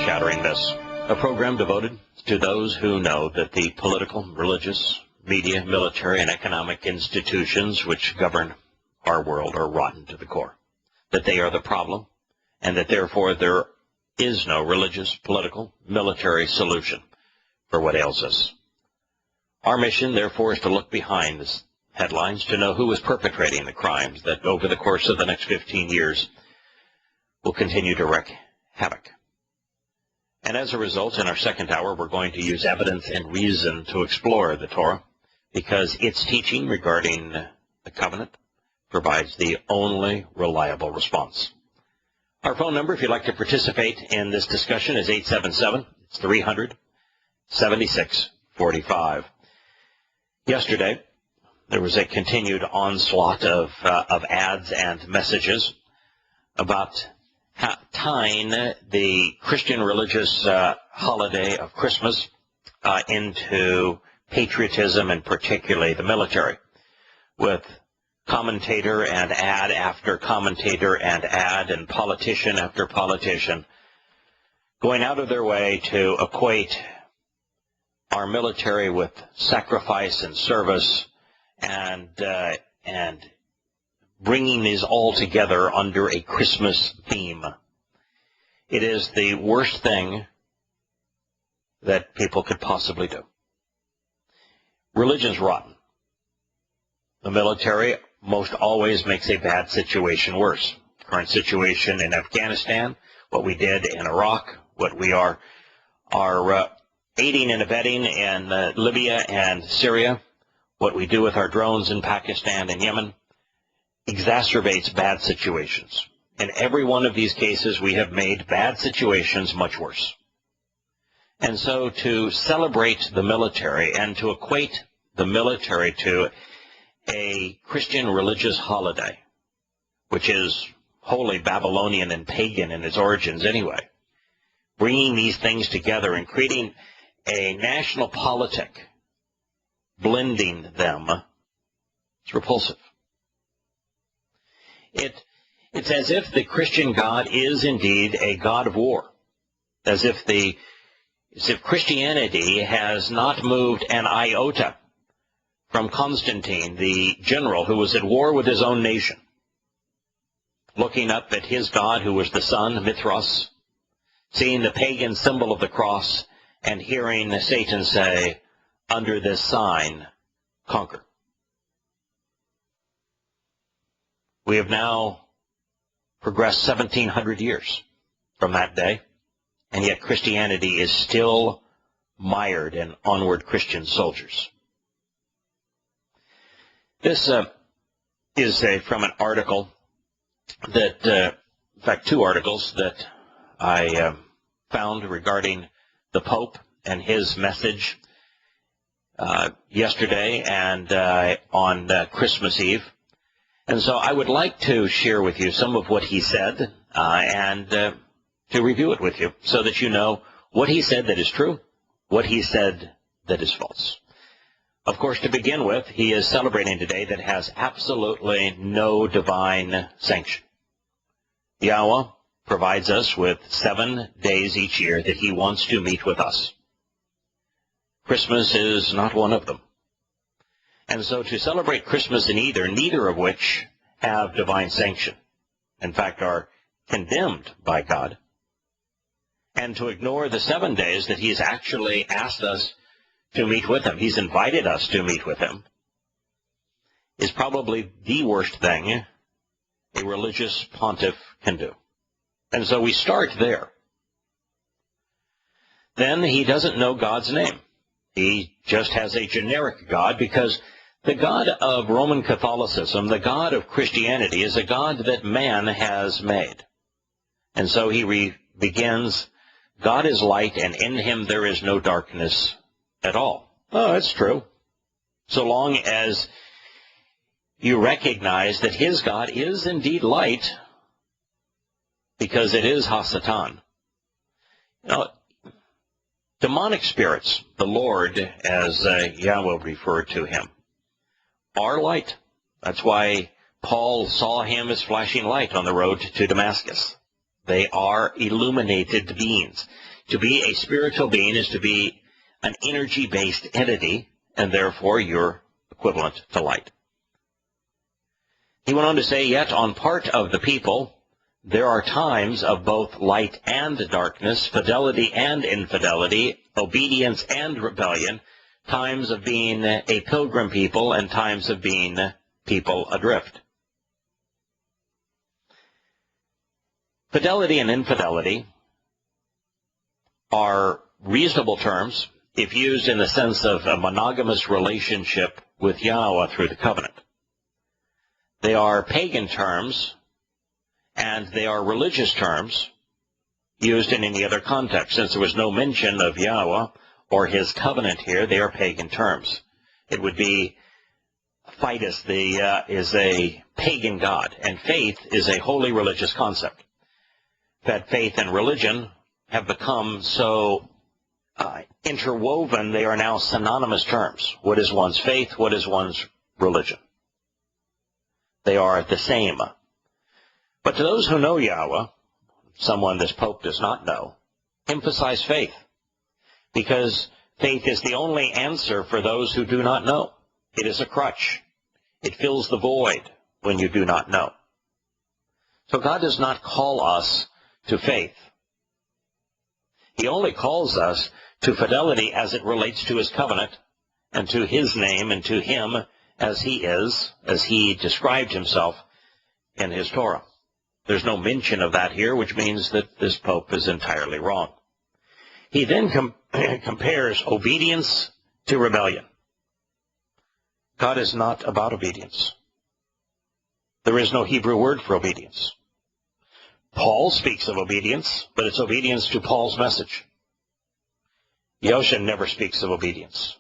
Shattering Myths, a program devoted to those who know that the political, religious, media, military, and economic institutions which govern our world are rotten to the core, that they are the problem, and that therefore there is no religious, political, military solution for what ails us. Our mission, therefore, is to look behind the headlines to know who is perpetrating the crimes that over the course of the next 15 years will continue to wreak havoc. And as a result, in our second hour, we're going to use evidence and reason to explore the Torah, because its teaching regarding the covenant provides the only reliable response. Our phone number, if you'd like to participate in this discussion, is 877-300-7645. Yesterday, there was a continued onslaught of ads and messages about tying the Christian religious holiday of Christmas into patriotism, and particularly the military, with commentator and ad after commentator and ad, and politician after politician going out of their way to equate our military with sacrifice and service, and bringing these all together under a Christmas theme. It is the worst thing that people could possibly do. Religion's rotten. The military most always makes a bad situation worse. Current situation in Afghanistan, what we did in Iraq, what we are aiding and abetting in Libya and Syria, what we do with our drones in Pakistan and Yemen, exacerbates bad situations. In every one of these cases, we have made bad situations much worse. And so to celebrate the military and to equate the military to a Christian religious holiday, which is wholly Babylonian and pagan in its origins anyway, bringing these things together and creating a national politic, blending them, it's repulsive. It's as if the Christian God is indeed a God of war, as if Christianity has not moved an iota from Constantine, the general who was at war with his own nation, looking up at his God who was the sun, Mithras, seeing the pagan symbol of the cross, and hearing Satan say, "Under this sign, conquer." We have now progressed 1,700 years from that day, and yet Christianity is still mired in onward Christian soldiers. This is from an article that, in fact, two articles that I found regarding the Pope and his message yesterday and on Christmas Eve. And so I would like to share with you some of what he said and to review it with you so that you know what he said that is true, what he said that is false. Of course, to begin with, he is celebrating today that has absolutely no divine sanction. Yahowah provides us with 7 days each year that he wants to meet with us. Christmas is not one of them. And so to celebrate Christmas in neither of which have divine sanction, in fact are condemned by God, and to ignore the 7 days that he's actually asked us to meet with him, he's invited us to meet with him, is probably the worst thing a religious pontiff can do. And so we start there. Then he doesn't know God's name. He just has a generic God, because the God of Roman Catholicism, the God of Christianity, is a God that man has made. And so he begins, God is light, and in him there is no darkness at all. Oh, that's true. So long as you recognize that his God is indeed light, because it is Hasatan. You know, demonic spirits, the Lord, as Yahweh referred to him, are light. That's why Paul saw him as flashing light on the road to Damascus. They are illuminated beings. To be a spiritual being is to be an energy-based entity, and therefore you're equivalent to light. He went on to say, yet on part of the people, there are times of both light and darkness, fidelity and infidelity, obedience and rebellion, times of being a pilgrim people and times of being people adrift. Fidelity and infidelity are reasonable terms if used in the sense of a monogamous relationship with Yahowah through the covenant. They are pagan terms, and they are religious terms used in any other context. Since there was no mention of Yahowah or his covenant here, they are pagan terms. It would be Fidus is a pagan god, and faith is a holy religious concept. That faith and religion have become so interwoven, they are now synonymous terms. What is one's faith? What is one's religion? They are the same. But to those who know Yahowah, someone this Pope does not know, emphasize faith, because faith is the only answer for those who do not know. It is a crutch. It fills the void when you do not know. So God does not call us to faith. He only calls us to fidelity as it relates to his covenant and to his name and to him as he is, as he described himself in his Torah. There's no mention of that here, which means that this Pope is entirely wrong. He then compares obedience to rebellion. God is not about obedience. There is no Hebrew word for obedience. Paul speaks of obedience, but it's obedience to Paul's message. Yosha never speaks of obedience.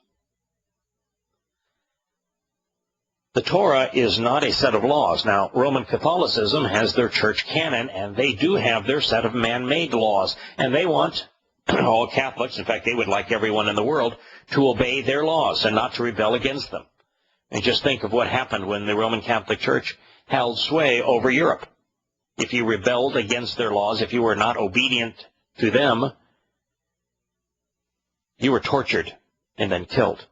The Torah is not a set of laws. Now, Roman Catholicism has their church canon, and they do have their set of man-made laws, and they want all Catholics, in fact, they would like everyone in the world, to obey their laws and not to rebel against them. And just think of what happened when the Roman Catholic Church held sway over Europe. If you rebelled against their laws, if you were not obedient to them, you were tortured and then killed.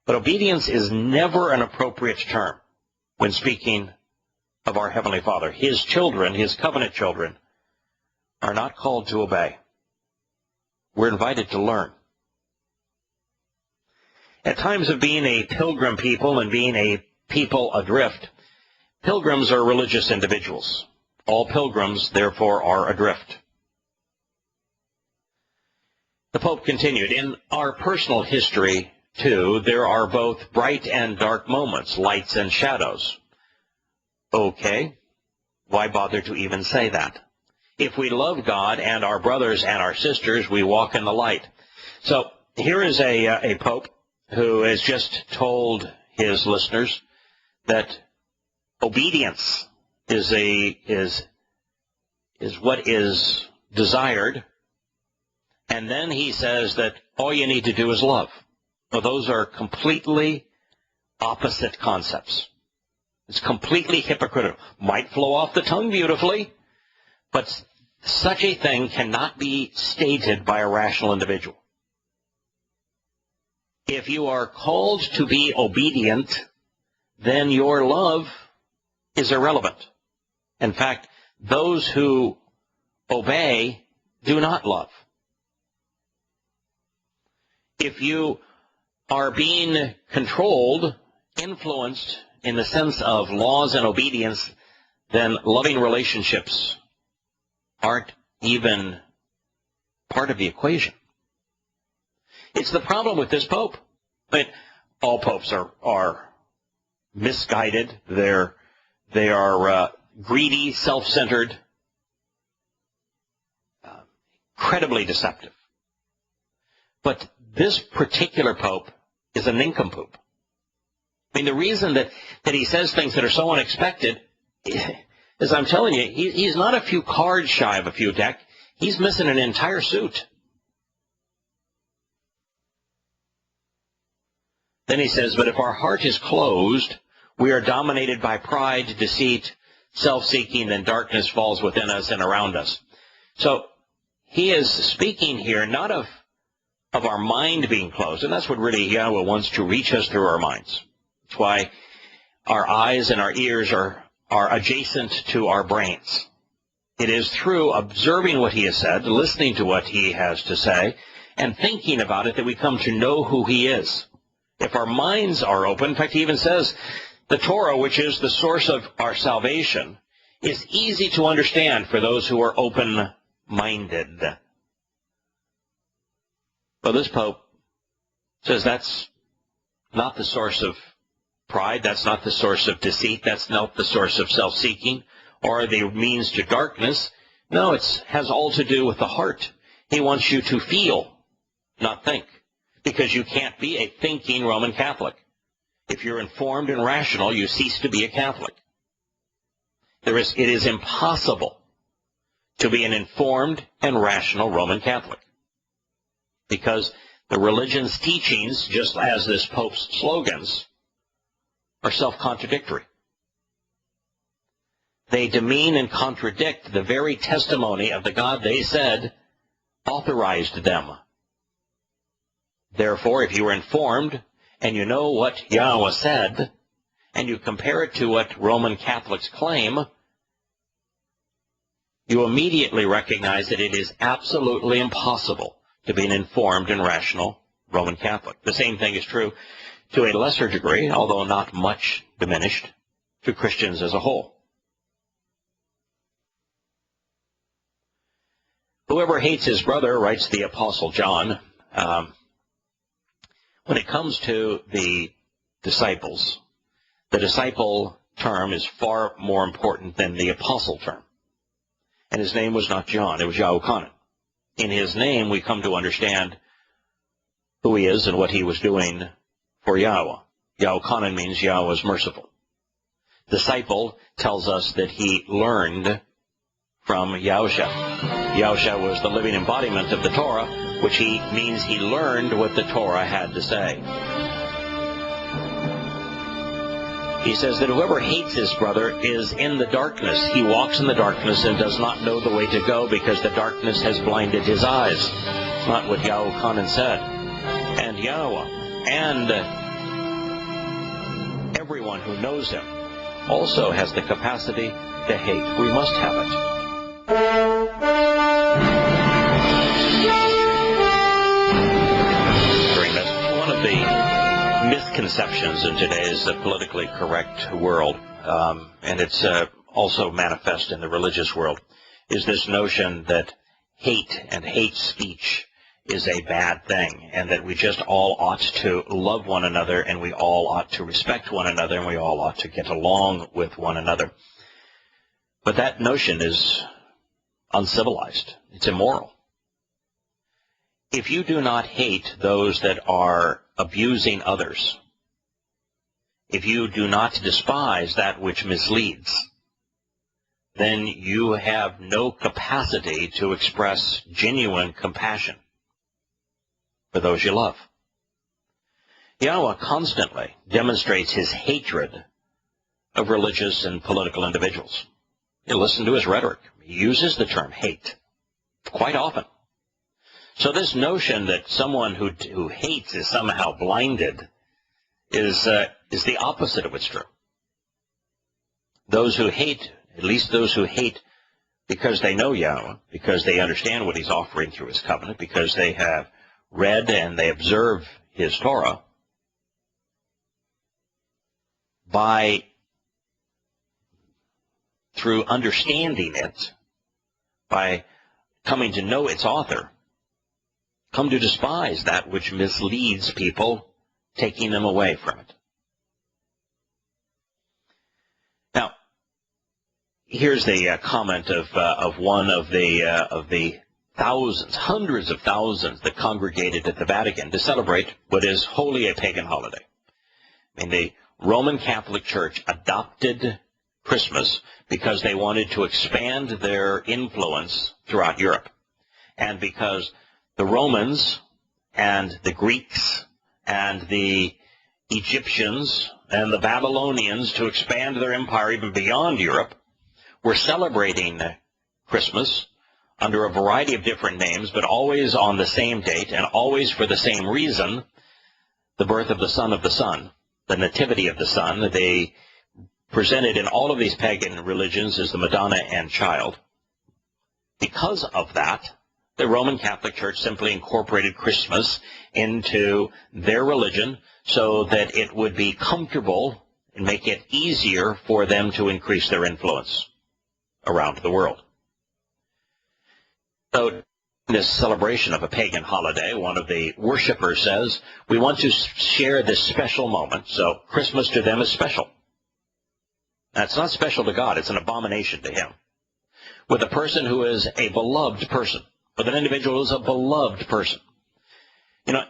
But obedience is never an appropriate term when speaking of our Heavenly Father. His children, his covenant children, are not called to obey. We're invited to learn. At times of being a pilgrim people and being a people adrift, pilgrims are religious individuals. All pilgrims, therefore, are adrift. The Pope continued, in our personal history, too, there are both bright and dark moments, lights and shadows. Okay, why bother to even say that? If we love God and our brothers and our sisters, we walk in the light. So here is a Pope who has just told his listeners that obedience is what is desired, and then he says that all you need to do is love. Well, those are completely opposite concepts. It's completely hypocritical. Might flow off the tongue beautifully, but such a thing cannot be stated by a rational individual. If you are called to be obedient, then your love is irrelevant. In fact, those who obey do not love. If you are being controlled, influenced in the sense of laws and obedience, then loving relationships aren't even part of the equation. It's the problem with this Pope. But all popes are misguided. They are greedy, self-centered, incredibly deceptive. But this particular Pope is a nincompoop. I mean, the reason that he says things that are so unexpected is, I'm telling you, he's not a few cards shy of a few deck. He's missing an entire suit. Then he says, but if our heart is closed, we are dominated by pride, deceit, self-seeking, then darkness falls within us and around us. So he is speaking here not of our mind being closed, and that's what really Yahowah wants to reach us through our minds. That's why our eyes and our ears are adjacent to our brains. It is through observing what he has said, listening to what he has to say, and thinking about it that we come to know who he is. If our minds are open, in fact, he even says the Torah, which is the source of our salvation, is easy to understand for those who are open-minded. Well, this Pope says that's not the source of pride, that's not the source of deceit, that's not the source of self-seeking, or the means to darkness. No, it has all to do with the heart. He wants you to feel, not think, because you can't be a thinking Roman Catholic. If you're informed and rational, you cease to be a Catholic. It is impossible to be an informed and rational Roman Catholic, because the religion's teachings, just as this Pope's slogans, are self-contradictory. They demean and contradict the very testimony of the God they said authorized them. Therefore, if you are informed and you know what Yahowah said, and you compare it to what Roman Catholics claim, you immediately recognize that it is absolutely impossible to be an informed and rational Roman Catholic. The same thing is true to a lesser degree, although not much diminished, to Christians as a whole. Whoever hates his brother, writes the Apostle John, when it comes to the disciples, the disciple term is far more important than the apostle term. And his name was not John, it was Yahowah. In his name, we come to understand who he is and what he was doing for Yahowah. Yahowah means Yahowah is merciful. Disciple tells us that he learned from Yahusha. Yahusha was the living embodiment of the Torah, which means he learned what the Torah had to say. He says that whoever hates his brother is in the darkness. He walks in the darkness and does not know the way to go because the darkness has blinded his eyes. It's not what Yahowah said. And Yahowah and everyone who knows him also has the capacity to hate. We must have it. One of the misconceptions in today's politically correct world, and it's also manifest in the religious world, is this notion that hate and hate speech is a bad thing, and that we just all ought to love one another, and we all ought to respect one another, and we all ought to get along with one another. But that notion is uncivilized. It's immoral. If you do not hate those that are abusing others, if you do not despise that which misleads, then you have no capacity to express genuine compassion for those you love. Yahowah constantly demonstrates his hatred of religious and political individuals. You listen to his rhetoric. He uses the term hate quite often. So this notion that someone who hates is somehow blinded is the opposite of what's true. Those who hate, at least those who hate because they know Yahowah, because they understand what he's offering through his covenant, because they have read and they observe his Torah, through understanding it, by coming to know its author, come to despise that which misleads people, taking them away from it. Now, here's the comment of one of the thousands, hundreds of thousands that congregated at the Vatican to celebrate what is wholly a pagan holiday. I mean, the Roman Catholic Church adopted Christmas because they wanted to expand their influence throughout Europe, and because the Romans and the Greeks and the Egyptians and the Babylonians, to expand their empire even beyond Europe, were celebrating Christmas under a variety of different names, but always on the same date and always for the same reason, the birth of the Son of the Sun, the nativity of the Son. They presented in all of these pagan religions as the Madonna and Child. Because of that, the Roman Catholic Church simply incorporated Christmas into their religion so that it would be comfortable and make it easier for them to increase their influence around the world. So, in this celebration of a pagan holiday, one of the worshipers says, we want to share this special moment, so Christmas to them is special. That's not special to God, it's an abomination to him. With a person who is a beloved person, with an individual who is a beloved person. You know,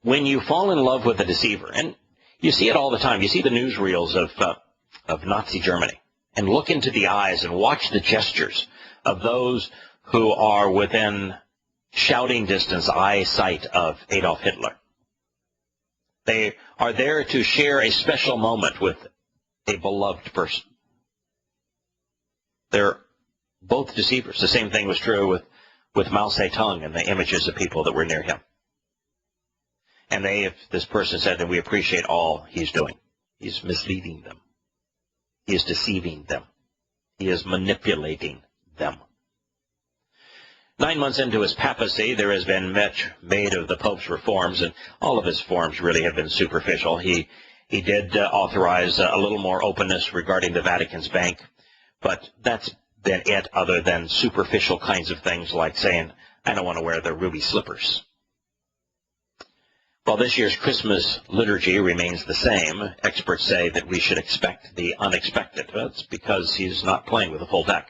when you fall in love with a deceiver, and you see it all the time, you see the newsreels of Nazi Germany, and look into the eyes and watch the gestures of those who are within shouting distance, eyesight of Adolf Hitler. They are there to share a special moment with a beloved person. They're both deceivers. The same thing was true with Mao Zedong and the images of people that were near him. And if this person said that we appreciate all he's doing, he's misleading them. He is deceiving them. He is manipulating them. 9 months into his papacy, there has been much made of the Pope's reforms, and all of his forms really have been superficial. He did authorize a little more openness regarding the Vatican's bank, but that's been it, other than superficial kinds of things like saying, I don't want to wear the ruby slippers. While this year's Christmas liturgy remains the same, experts say that we should expect the unexpected. That's because he's not playing with a full deck.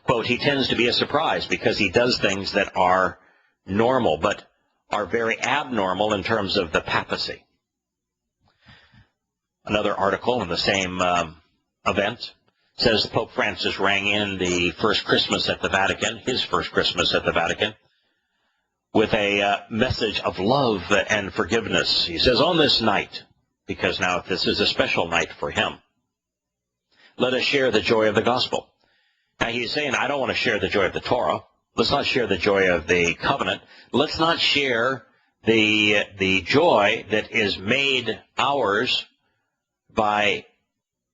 Quote, he tends to be a surprise because he does things that are normal, but are very abnormal in terms of the papacy. Another article in the same event says Pope Francis rang in the first Christmas at the Vatican, his first Christmas at the Vatican, with a message of love and forgiveness. He says, on this night, because now this is a special night for him, let us share the joy of the gospel. Now he's saying, I don't want to share the joy of the Torah. Let's not share the joy of the covenant. Let's not share the joy that is made ours by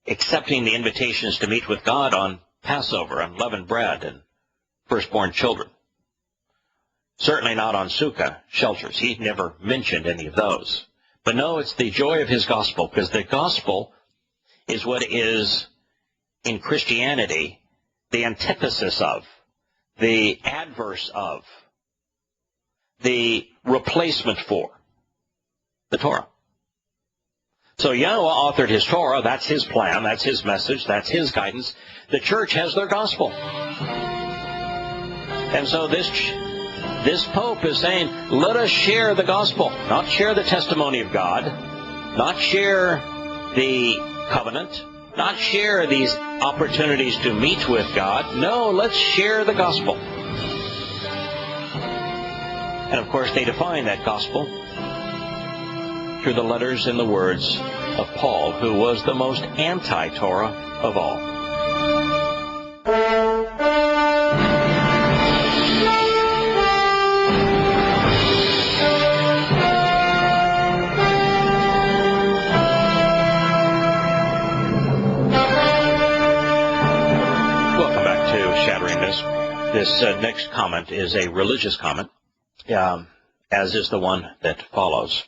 accepting the invitations to meet with God on Passover, on leavened bread and firstborn children. Certainly not on Sukkah shelters. He never mentioned any of those. But no, it's the joy of his gospel, because the gospel is what is, in Christianity, the antithesis of, the adverse of, the replacement for the Torah. So Yahowah authored his Torah. That's his plan. That's his message. That's his guidance. The church has their gospel. And so this Pope is saying, let us share the gospel, not share the testimony of God, not share the covenant, not share these opportunities to meet with God. No, let's share the gospel. And of course, they define that gospel through the letters and the words of Paul, who was the most anti-Torah of all. Welcome back to Shattering Myths. This next comment is a religious comment, as is the one that follows.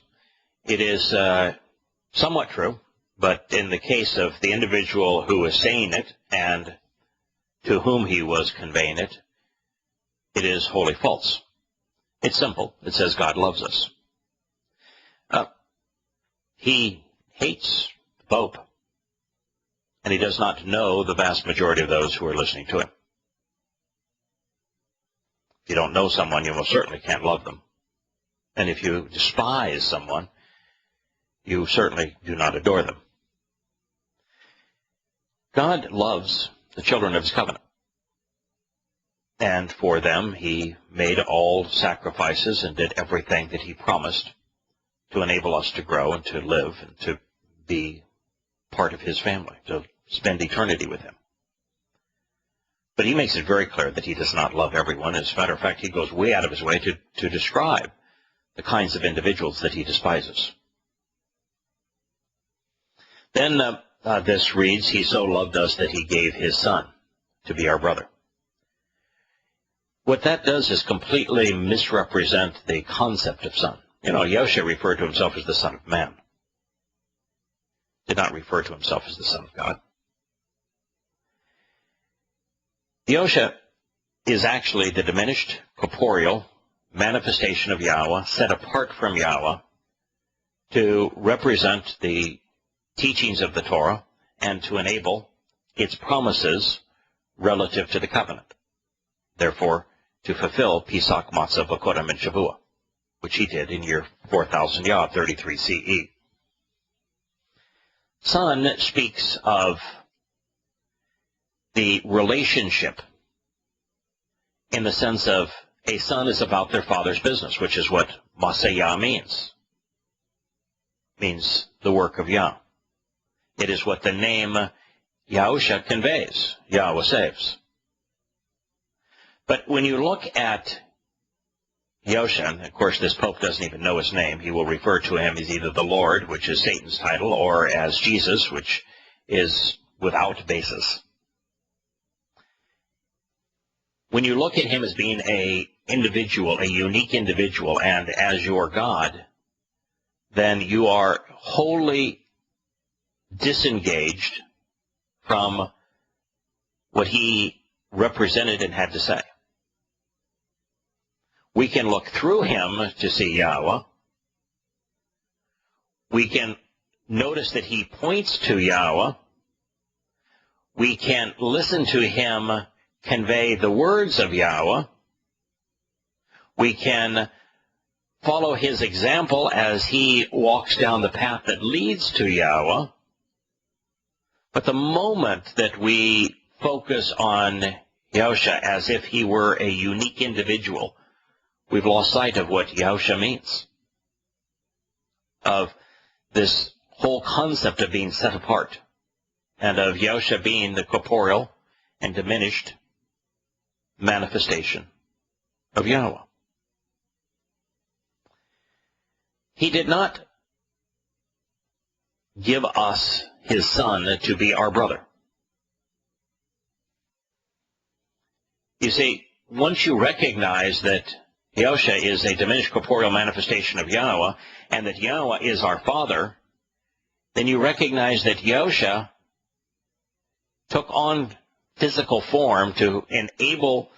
It is somewhat true, but in the case of the individual who is saying it and to whom he was conveying it, it is wholly false. It's simple. It says God loves us. He hates the Pope, and he does not know the vast majority of those who are listening to him. If you don't know someone, you most certainly can't love them. And if you despise someone, you certainly do not adore them. God loves the children of his covenant. And for them, he made all sacrifices and did everything that he promised to enable us to grow and to live and to be part of his family, to spend eternity with him. But he makes it very clear that he does not love everyone. As a matter of fact, he goes way out of his way to describe the kinds of individuals that he despises. Then this reads, he so loved us that he gave his son to be our brother. What that does is completely misrepresent the concept of son. You know, Yahuwah referred to himself as the Son of Man. Did not refer to himself as the Son of God. Yahuwah is actually the diminished corporeal manifestation of Yahowah, set apart from Yahowah to represent the teachings of the Torah and to enable its promises relative to the covenant. Therefore, to fulfill Pesach, Matzah, Bokorim, and Shavuah, which he did in year 4000 Yah, 33 CE. Son speaks of the relationship in the sense of a son is about their father's business, which is what Masayah means. Means the work of Yah. It is what the name Yahusha conveys. Yahweh saves. But when you look at Yahusha, and of course this Pope doesn't even know his name, he will refer to him as either the Lord, which is Satan's title, or as Jesus, which is without basis. When you look at him as being a individual, a unique individual, and as your God, then you are wholly disengaged from what he represented and had to say. We can look through him to see Yahowah. We can notice that he points to Yahowah. We can listen to him convey the words of Yahowah. We can follow his example as he walks down the path that leads to Yahowah. But the moment that we focus on Yahusha as if he were a unique individual, we've lost sight of what Yahusha means, of this whole concept of being set apart, and of Yahusha being the corporeal and diminished manifestation of Yahowah. He did not give us his son to be our brother. You see, once you recognize that Yahusha is a diminished corporeal manifestation of Yahowah, and that Yahowah is our Father, then you recognize that Yahusha took on physical form to enable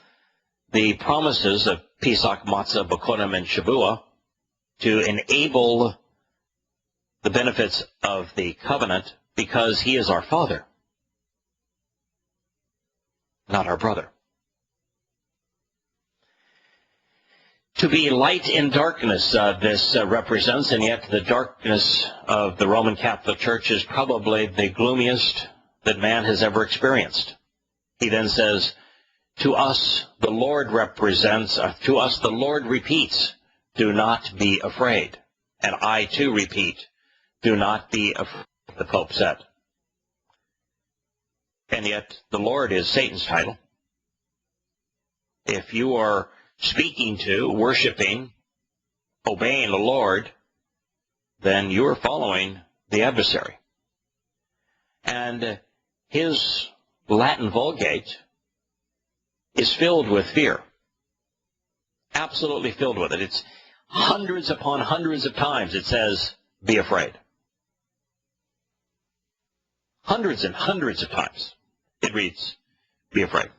the promises of Pesach, Matzah, Bokorim, and Shavuah, to enable the benefits of the covenant, because he is our Father, not our brother. To be light in darkness, this represents, and yet the darkness of the Roman Catholic Church is probably the gloomiest that man has ever experienced. He then says, to us the Lord represents, to us the Lord repeats, do not be afraid. And I too repeat, do not be afraid, the Pope said. And yet the Lord is Satan's title. If you are speaking to, worshiping, obeying the Lord, then you are following the adversary. And his Latin Vulgate is filled with fear. Absolutely filled with it. It's hundreds upon hundreds of times it says, be afraid. Hundreds and hundreds of times it reads, be afraid,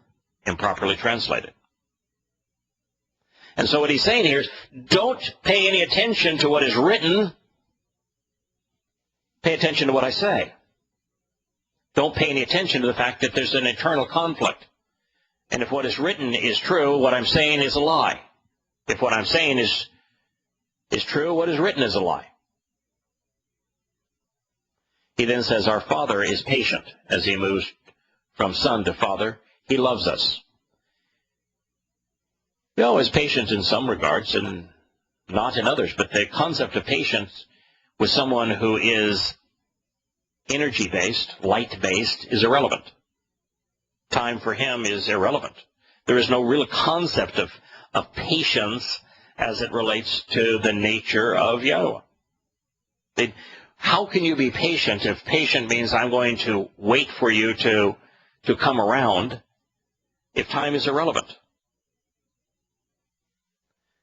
improperly translated. And so what he's saying here is, don't pay any attention to what is written. Pay attention to what I say. Don't pay any attention to the fact that there's an eternal conflict. And if what is written is true, what I'm saying is a lie. If what I'm saying is true, what is written is a lie. He then says, our Father is patient as he moves from son to father. He loves us. Yahweh is patient in some regards and not in others, but the concept of patience with someone who is energy-based, light-based, is irrelevant. time for him is irrelevant. There is no real concept of patience as it relates to the nature of Yahowah. How can you be patient if patient means I'm going to wait for you to come around if time is irrelevant?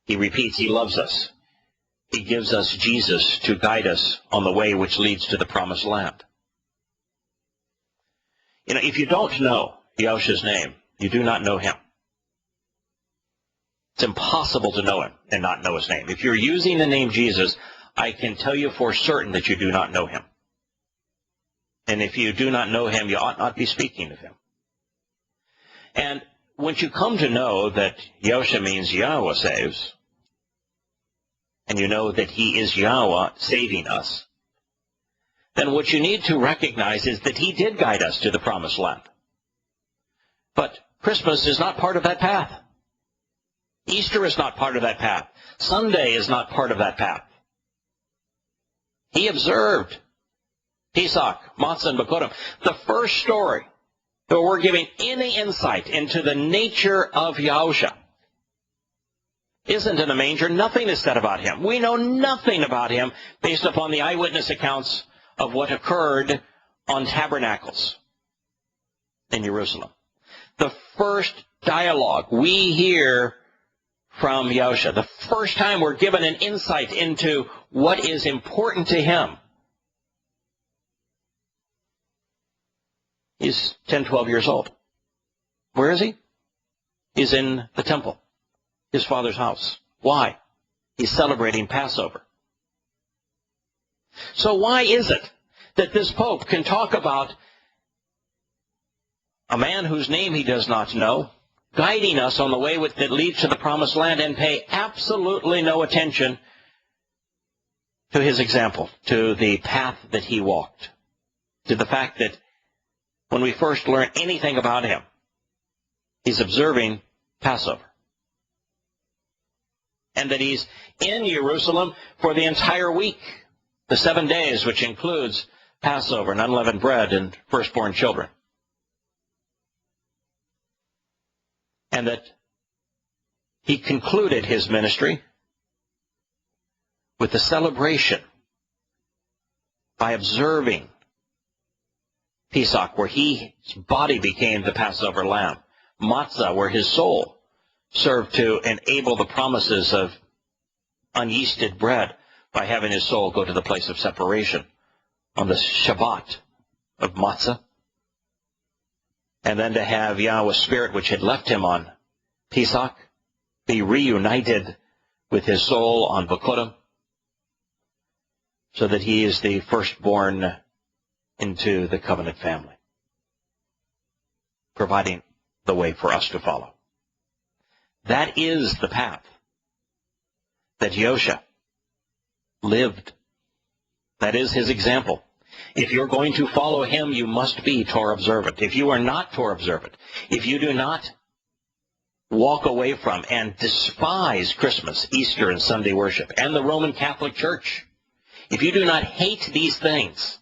He repeats, he loves us. He gives us Jesus to guide us on the way which leads to the promised land. You know, if you don't know Yahushua's name, you do not know him. It's impossible to know him and not know his name. If you're using the name Jesus, I can tell you for certain that you do not know him. And if you do not know him, you ought not be speaking of him. And once you come to know that Yahushua means Yahowah saves, and you know that he is Yahowah saving us, then what you need to recognize is that he did guide us to the promised land. But Christmas is not part of that path. Easter is not part of that path. Sunday is not part of that path. He observed Pesach, Matzah, and Bekurim. The first story that we're giving any insight into the nature of Yahushua isn't in the manger. Nothing is said about him. We know nothing about him based upon the eyewitness accounts of what occurred on Tabernacles in Jerusalem. The first dialogue we hear from Yahushua, the first time we're given an insight into what is important to him, he's 10, 12 years old. Where is he? He's in the temple, his father's house. Why? He's celebrating Passover. So why is it that this Pope can talk about a man whose name he does not know, guiding us on the way that leads to the promised land, and pay absolutely no attention to his example, to the path that he walked, to the fact that when we first learn anything about him, he's observing Passover, and that he's in Jerusalem for the entire week, the 7 days, which includes Passover and unleavened bread and firstborn children. And that he concluded his ministry with the celebration by observing Pesach, where his body became the Passover lamb. Matzah, where his soul served to enable the promises of unyeasted bread by having his soul go to the place of separation on the Shabbat of Matzah. And then to have Yahweh's Spirit, which had left him on Pesach, be reunited with his soul on Bekurim, so that he is the firstborn into the covenant family, providing the way for us to follow. That is the path that Yahushua lived. That is his example. If you're going to follow him, you must be Torah observant. If you are not Torah observant, if you do not walk away from and despise Christmas, Easter, and Sunday worship, and the Roman Catholic Church, if you do not hate these things,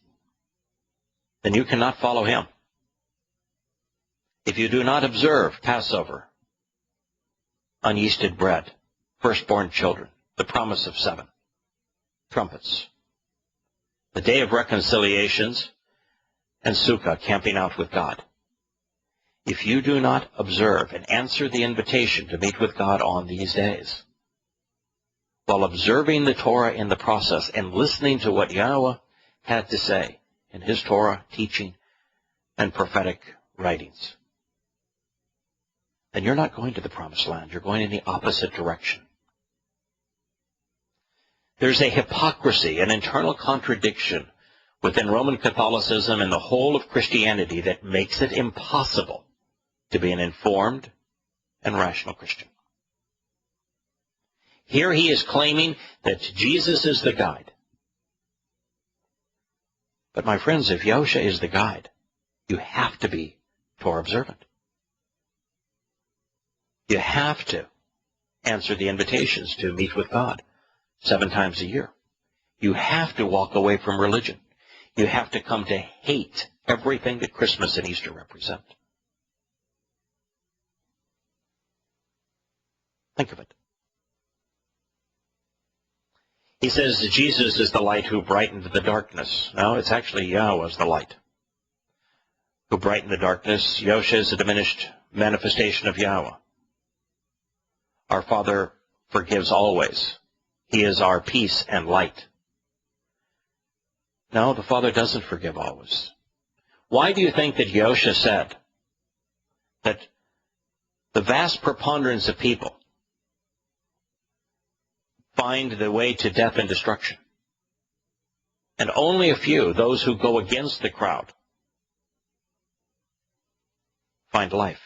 then you cannot follow him. If you do not observe Passover, unyeasted bread, firstborn children, the promise of 7, trumpets, the day of reconciliations, and Sukkah, camping out with God. If you do not observe and answer the invitation to meet with God on these days, while observing the Torah in the process and listening to what Yahowah had to say in his Torah teaching and prophetic writings, then you're not going to the promised land. You're going in the opposite direction. There's a hypocrisy, an internal contradiction within Roman Catholicism and the whole of Christianity that makes it impossible to be an informed and rational Christian. Here he is claiming that Jesus is the guide. But my friends, if Yahushua is the guide, you have to be Torah observant. You have to answer the invitations to meet with God 7 times a year. You have to walk away from religion. You have to come to hate everything that Christmas and Easter represent. Think of it. He says Jesus is the light who brightened the darkness. No, it's actually Yahowah's the light who brightened the darkness. Yosha is a diminished manifestation of Yahowah. Our Father forgives always. He is our peace and light. No, the Father doesn't forgive always. Why do you think that Yosha said that the vast preponderance of people find the way to death and destruction, and only a few, those who go against the crowd, find life?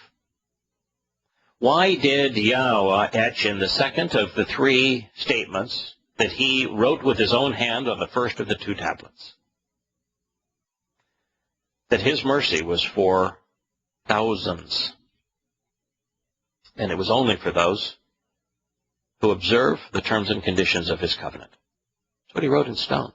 Why did Yahowah etch in the second of the three statements that he wrote with his own hand on the first of the two tablets that his mercy was for thousands, and it was only for those who observe the terms and conditions of his covenant? That's what he wrote in stone.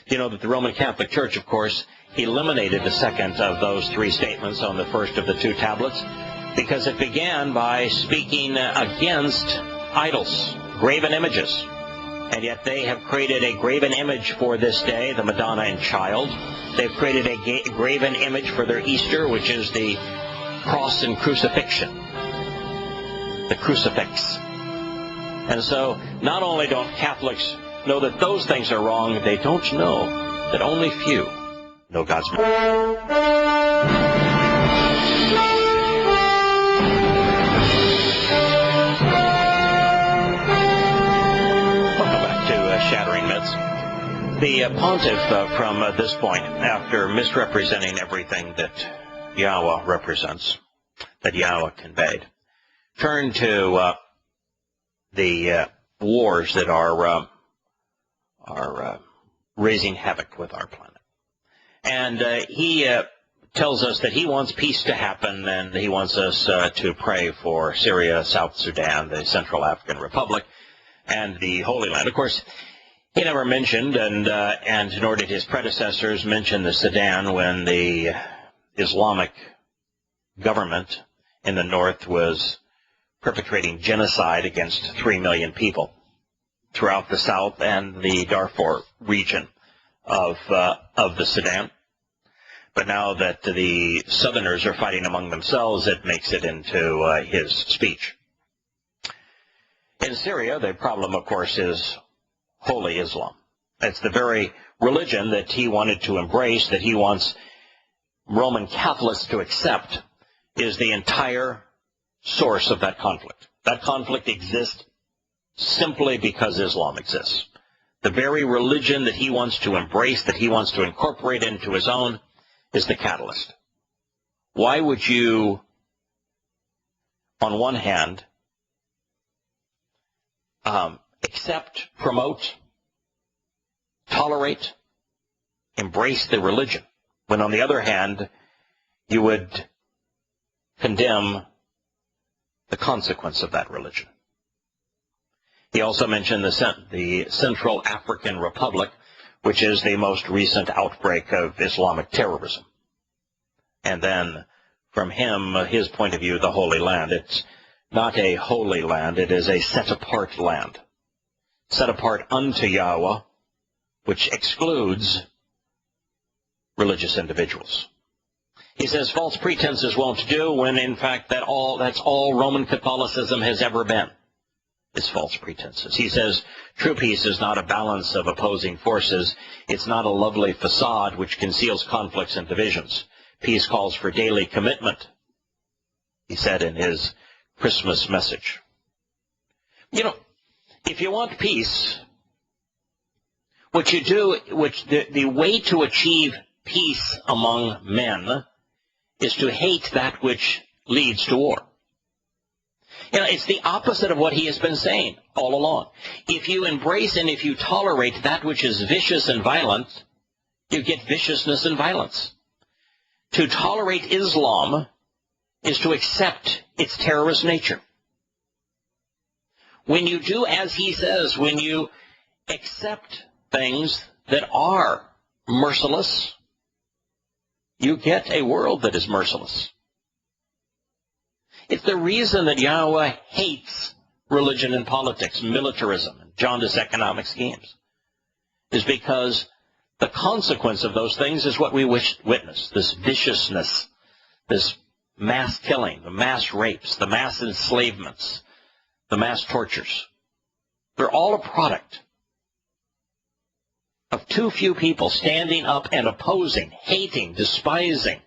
You know that the Roman Catholic Church, of course, eliminated the second of those three statements on the first of the two tablets because it began by speaking against idols, graven images. And yet they have created a graven image for this day, the Madonna and Child. They've created a graven image for their Easter, which is the cross and crucifixion, the crucifix. And so not only don't Catholics know that those things are wrong, they don't know that only few know God's will. Shattering Myths. The pontiff from this point, after misrepresenting everything that Yahowah represents, that Yahowah conveyed, turned to the wars that are raising havoc with our planet. And he tells us that he wants peace to happen, and he wants us to pray for Syria, South Sudan, the Central African Republic, and the Holy Land. Of course, he never mentioned, and nor did his predecessors mention, the Sudan when the Islamic government in the north was perpetrating genocide against 3 million people throughout the south and the Darfur region of the Sudan. But now that the Southerners are fighting among themselves, it makes it into his speech. In Syria, the problem, of course, is holy Islam. It's the very religion that he wanted to embrace, that he wants Roman Catholics to accept, is the entire source of that conflict. That conflict exists simply because Islam exists. The very religion that he wants to embrace, that he wants to incorporate into his own, is the catalyst. Why would you, on one hand, accept, promote, tolerate, embrace the religion, when on the other hand, you would condemn the consequence of that religion? He also mentioned the Central African Republic, which is the most recent outbreak of Islamic terrorism. And then, from him, his point of view, the Holy Land. It's not a holy land, it is a set-apart land. Set apart unto Yahowah, which excludes religious individuals. He says false pretenses won't do, when in fact that's all Roman Catholicism has ever been, is false pretenses. He says true peace is not a balance of opposing forces. It's not a lovely facade which conceals conflicts and divisions. Peace calls for daily commitment, he said in his Christmas message. You know, if you want peace, what you do, the way to achieve peace among men is to hate that which leads to war. You know, it's the opposite of what he has been saying all along. If you embrace and if you tolerate that which is vicious and violent, you get viciousness and violence. To tolerate Islam is to accept its terrorist nature. When you do as he says, when you accept things that are merciless, you get a world that is merciless. It's the reason that Yahowah hates religion and politics, militarism, and jaundiced economic schemes, is because the consequence of those things is what we witness, this viciousness, this mass killing, the mass rapes, the mass enslavements, the mass tortures. They're all a product of too few people standing up and opposing, hating, despising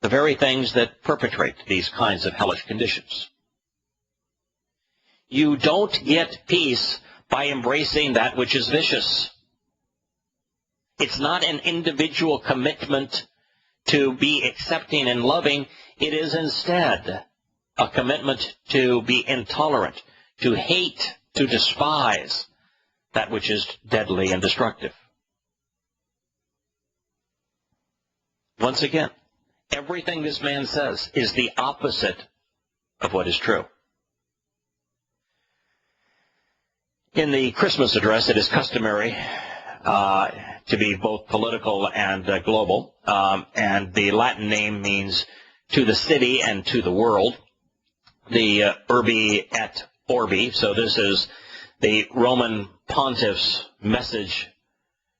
the very things that perpetrate these kinds of hellish conditions. You don't get peace by embracing that which is vicious. It's not an individual commitment to be accepting and loving. It is instead a commitment to be intolerant, to hate, to despise that which is deadly and destructive. Once again, everything this man says is the opposite of what is true. In the Christmas address, it is customary to be both political and global, and the Latin name means to the city and to the world. The urbi et orbi, so this is the Roman pontiff's message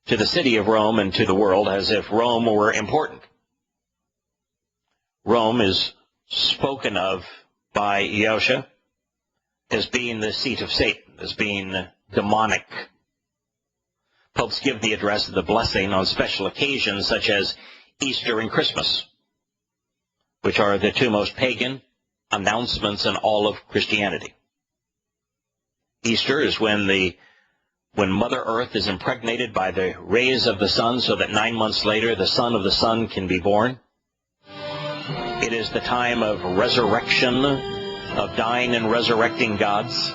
to the city of Rome and to the world, as if Rome were important. Rome is spoken of by Yahowah as being the seat of Satan, as being demonic. Popes give the address the blessing on special occasions such as Easter and Christmas, which are the two most pagan announcements in all of Christianity. Easter is when Mother Earth is impregnated by the rays of the sun so that 9 months later the son of the sun can be born. It is the time of resurrection, of dying and resurrecting gods.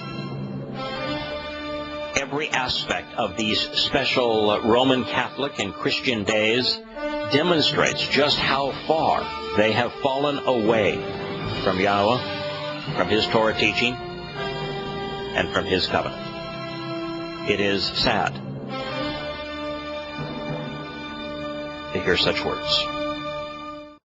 Every aspect of these special Roman Catholic and Christian days demonstrates just how far they have fallen away from Yahowah, from his Torah teaching, and from his covenant. It is sad to hear such words.